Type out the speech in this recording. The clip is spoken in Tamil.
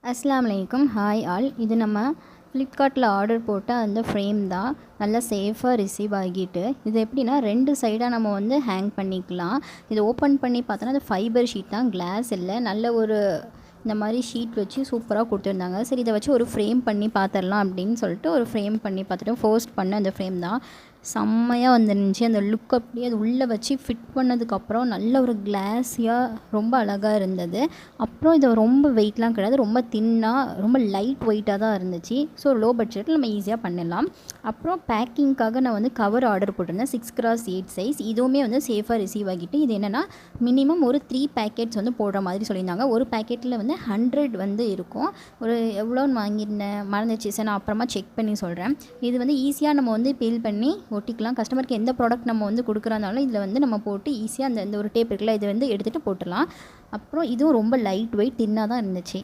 அஸ்ஸலாமு அலைக்கும். Hi all. இது நம்ம ஃப்ளிப்கார்ட்டில் ஆர்டர் போட்ட அந்த ஃப்ரேம் தான். நல்லா சேஃபாக ரிசீவ் ஆகிட்டு, இது எப்படின்னா 2 சைடாக நம்ம வந்து ஹேங் பண்ணிக்கலாம். இதை ஓப்பன் பண்ணி பார்த்தோன்னா அது ஃபைபர் ஷீட் தான், கிளாஸ் இல்லை. நல்ல ஒரு இந்த மாதிரி ஷீட் வச்சு சூப்பராக கொடுத்துருந்தாங்க. சரி, இதை வச்சு ஒரு ஃப்ரேம் பண்ணி பார்த்துடலாம் அப்படின்னு சொல்லிட்டு ஒரு ஃப்ரேம் பண்ணி பார்த்துட்டு ஃபோஸ்ட் பண்ண அந்த ஃப்ரேம் தான் செம்மையாக வந்துருந்துச்சு. அந்த லுக் அப்படியே அது உள்ளே வச்சு ஃபிட் பண்ணதுக்கப்புறம் நல்ல ஒரு கிளாஸியாக ரொம்ப அழகாக இருந்தது. அப்புறம் இது ரொம்ப வெயிட்லாம் கிடையாது, ரொம்ப தின்னாக ரொம்ப லைட் வெயிட்டாக தான் இருந்துச்சு. ஸோ லோ பட்ஜெட்டில் நம்ம ஈஸியாக பண்ணிடலாம். அப்புறம் பேக்கிங்க்காக நான் வந்து கவர் ஆர்டர் போட்டிருந்தேன், 6x8 சைஸ். இதுவுமே வந்து சேஃபாக ரிசீவ் ஆகிட்டு, இது என்னென்னா மினிமம் ஒரு 3 பேக்கெட்ஸ் வந்து போடுற மாதிரி சொல்லியிருந்தாங்க. ஒரு பேக்கெட்டில் வந்து 100 வந்து இருக்கும். ஒரு எவ்வளோன்னு வாங்கியிருந்தேன் மறந்துச்சு சார், நான் அப்புறமா செக் பண்ணி சொல்கிறேன். இது வந்து ஈஸியாக நம்ம வந்து பீல் பண்ணி ஒட்டிக்கலாம். கஸ்டமருக்கு எந்த ப்ராடக்ட் நம்ம வந்து கொடுக்குறதாலும் இதில் வந்து நம்ம போட்டு ஈஸியாக அந்த ஒரு டேப் இருக்குல்ல, இது வந்து எடுத்துகிட்டு போட்டுடலாம். அப்புறம் இதுவும் ரொம்ப லைட் வெயிட் தின்னாக தான் இருந்துச்சு.